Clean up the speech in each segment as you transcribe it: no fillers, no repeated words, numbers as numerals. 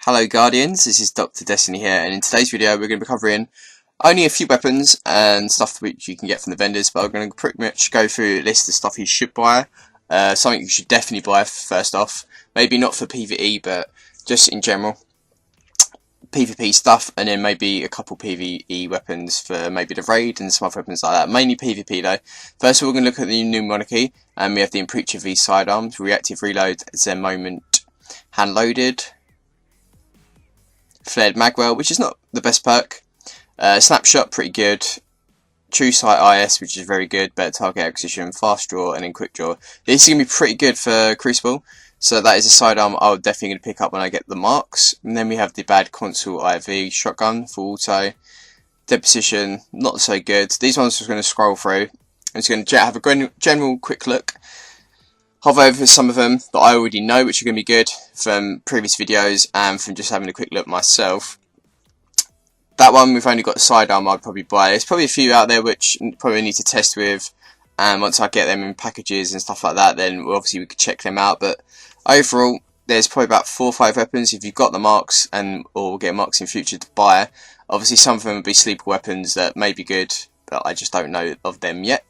Hello Guardians, this is Dr. Destiny here, and in today's video we're going to be covering only a few weapons and stuff which you can get from the vendors, but I'm going to pretty much go through a list of stuff you should buy, something you should definitely buy first off, maybe not for PvE but just in general, PvP stuff, and then maybe a couple PvE weapons for maybe the raid and some other weapons like that, mainly PvP though. First of all we're going to look at the new Mockolate, and we have the Preacher V sidearms, reactive reload, Zen moment, hand loaded, flared magwell, which is not the best perk, snapshot pretty good, true sight IS which is very good, better target acquisition, fast draw, and then quick draw. This is going to be pretty good for crucible, so that is a sidearm I'm definitely going to pick up when I get the marks. And then we have the bad console IV shotgun for auto, deposition not so good. These ones I'm going to scroll through. I'm just going to have a general quick look, hover over some of them that I already know which are going to be good from previous videos and from just having a quick look myself. That one we've only got the sidearm I'd probably buy. There's probably a few out there which probably need to test with, and once I get them in packages and stuff like that, then obviously we could check them out. But overall there's probably about 4 or 5 weapons if you've got the marks and or get marks in future to buy. Obviously some of them will be sleeper weapons that may be good, but I just don't know of them yet.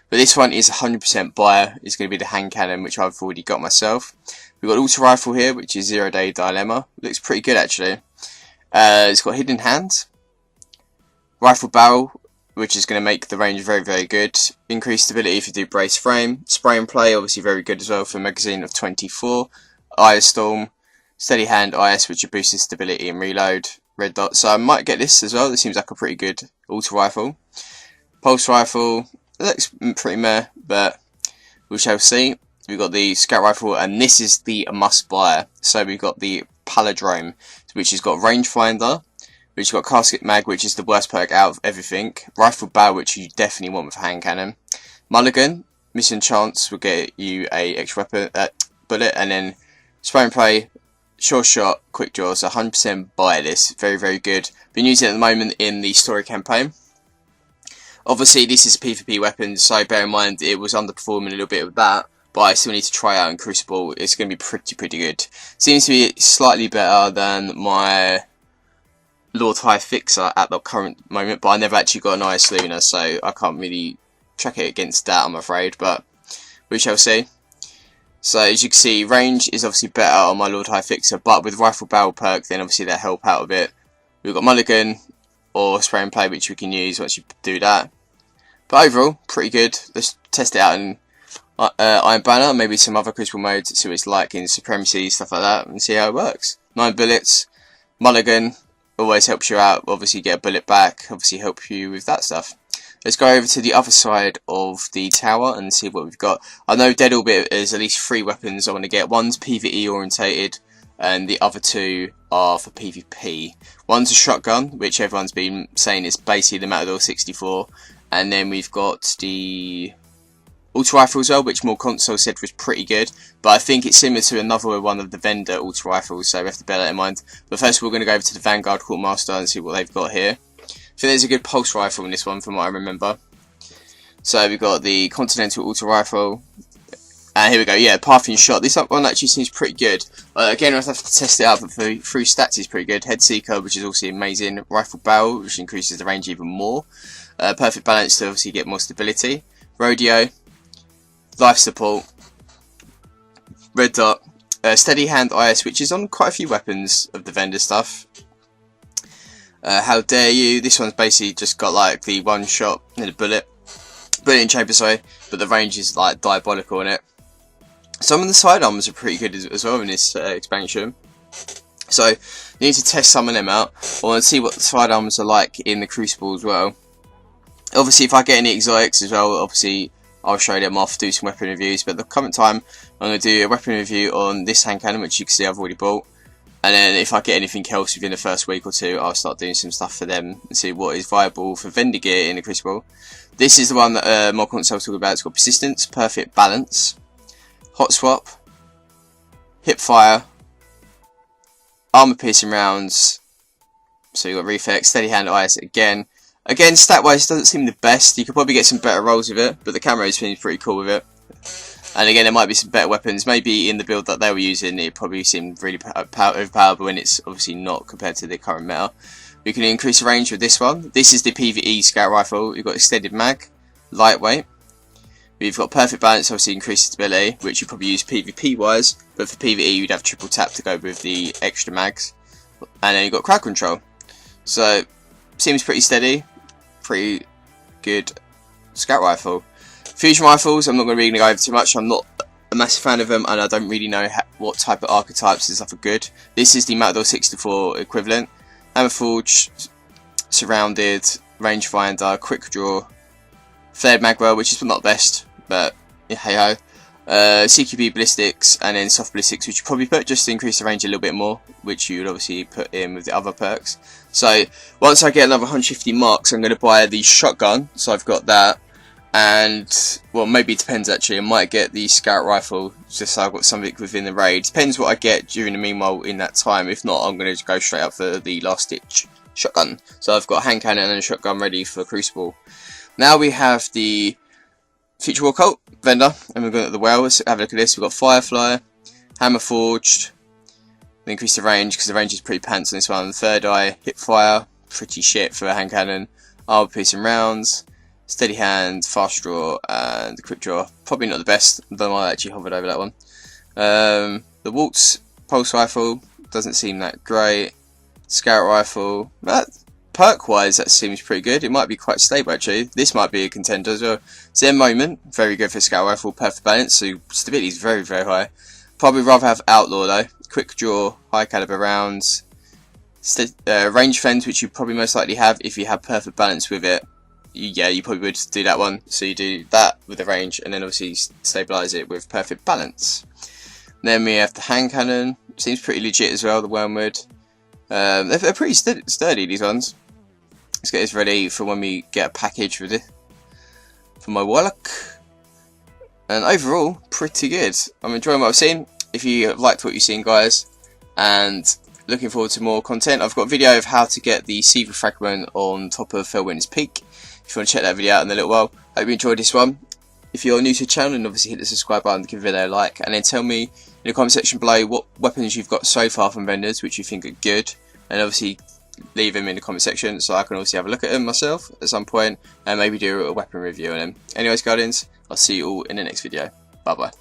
But this one is 100% buyer. It's going to be the hand cannon, which I've already got myself. We've got auto rifle here, which is 0 Day Dilemma. Looks pretty good actually. It's got hidden hands, rifle barrel, which is going to make the range very, very good. Increased stability if you do brace frame. Spray and play, obviously very good as well for a magazine of 24. IS storm, steady hand IS, which boosted stability and reload. Red dot. So I might get this as well. This seems like a pretty good auto rifle. Pulse rifle. It looks pretty meh, but we shall see. We've got the scout rifle, and this is the must buy. So we've got the palindrome, which has got rangefinder, which has got casket mag, which is the worst perk out of everything. Rifle barrel, which you definitely want with a hand cannon. Mulligan, mission chance will get you a extra weapon, bullet, and then spray and play, sure shot, quick draw. So 100% buy this. Very, very good. Been using it at the moment in the story campaign. Obviously this is a PvP weapon, so bear in mind it was underperforming a little bit with that, but I still need to try out in Crucible. It's going to be pretty good. Seems to be slightly better than my Lord High Fixer at the current moment, but I never actually got an IS Luna, so I can't really track it against that, I'm afraid, but we shall see. So as you can see, range is obviously better on my Lord High Fixer, but with rifle barrel perk then obviously that help out a bit. We've got Mulligan or spray and play, which we can use once you do that. But overall, pretty good. Let's test it out in Iron Banner, maybe some other crucible modes, see what it's like in Supremacy, stuff like that, and see how it works. 9 bullets, Mulligan, always helps you out, obviously get a bullet back, obviously help you with that stuff. Let's go over to the other side of the tower and see what we've got. I know Dead Orbit is at least 3 weapons I want to get. One's PvE orientated, and the other 2 are for PvP. One's a shotgun, which everyone's been saying is basically the Matador 64. And then we've got the auto rifle as well, which more console said was pretty good. But I think it's similar to another one of the vendor auto rifles, so we have to bear that in mind. But first we're going to go over to the Vanguard Quartermaster and see what they've got here. I think there's a good pulse rifle in this one from what I remember. So we've got the Continental auto rifle. And here we go, yeah, Parthian shot. This one actually seems pretty good. Again, I'll have to test it out, but through stats is pretty good. Head Seeker, which is also amazing. Rifle barrel, which increases the range even more. Perfect balance to obviously get more stability. Rodeo, life support, red dot, steady hand IS, which is on quite a few weapons of the vendor stuff. How dare you? This one's basically just got like the one shot and a bullet in chamber, sorry, but the range is like diabolical in it. Some of the sidearms are pretty good as well in this expansion, so you need to test some of them out. I want to see what the sidearms are like in the Crucible as well. Obviously if I get any exotics as well, obviously I'll show them off, do some weapon reviews, but at the current time I'm going to do a weapon review on this hand cannon, which you can see I've already bought, and then if I get anything else within the first week or 2, I'll start doing some stuff for them and see what is viable for vendor gear in the Crucible. This is the one that Mockolate was talking about. It's got persistence, perfect balance, hot swap, hip fire, armor piercing rounds, so you've got reflex, steady hand IS again. Again, stat wise, doesn't seem the best. You could probably get some better rolls with it, but the camera seems pretty cool with it. And again, there might be some better weapons. Maybe in the build that they were using, it probably seemed really overpowered when it's obviously not compared to the current meta. We can increase the range with this one. This is the PvE scout rifle. We've got extended mag, lightweight. We've got perfect balance, obviously increased stability, which you probably use PvP wise, but for PvE you'd have triple tap to go with the extra mags. And then you've got crowd control. So, seems pretty steady, pretty good scout rifle. Fusion rifles, I'm not really going to go over too much. I'm not a massive fan of them, and I don't really know what type of archetypes and stuff are good. This is the Matador 64 equivalent. Hammerforge, surrounded, rangefinder, quick draw, flared magwell, which is not the best, but yeah, hey ho. CQB ballistics, and then soft ballistics, which you probably put just to increase the range a little bit more, which you would obviously put in with the other perks. So once I get another 150 marks, I'm going to buy the shotgun. So I've got that, and well, maybe it depends actually. I might get the scout rifle just so I've got something within the raid. Depends what I get during the meanwhile in that time. If not, I'm going to go straight up for the last ditch shotgun. So I've got a hand cannon and a shotgun ready for crucible. Now we have the Future War Cult vendor, and we're going at the well. Let's have a look at this. We've got Firefly, Hammer Forged, increase the range because the range is pretty pants on this one. Third Eye, Hip Fire, pretty shit for a hand cannon. Armor Piercing Rounds, Steady Hand, Fast Draw, and the Quick Draw. Probably not the best, though I actually hovered over that one. The Waltz Pulse Rifle doesn't seem that great. Scout Rifle, perk wise that seems pretty good. It might be quite stable actually. This might be a contender as well. Zen Moment, very good for Scout Rifle, perfect balance, so stability is very high. Probably rather have Outlaw though. Quick Draw, high caliber rounds, range fence, which you probably most likely have if you have perfect balance with it. Yeah, you probably would do that one. So you do that with the range, and then obviously stabilize it with perfect balance. Then we have the hand cannon. Seems pretty legit as well. The Wormwood. They're pretty sturdy, these ones. Let's get this ready for when we get a package with it for my Warlock. And overall, pretty good. I'm enjoying what I've seen. If you liked what you've seen, guys, and looking forward to more content, I've got a video of how to get the Seaver fragment on top of Felwinter's Peak. If you want to check that video out in a little while. Hope you enjoyed this one. If you're new to the channel, then obviously hit the subscribe button, give the video a like, and then tell me in the comment section below what weapons you've got so far from vendors which you think are good, and obviously leave them in the comment section so I can obviously have a look at them myself at some point and maybe do a weapon review on them. Anyways, Guardians, I'll see you all in the next video. Bye bye.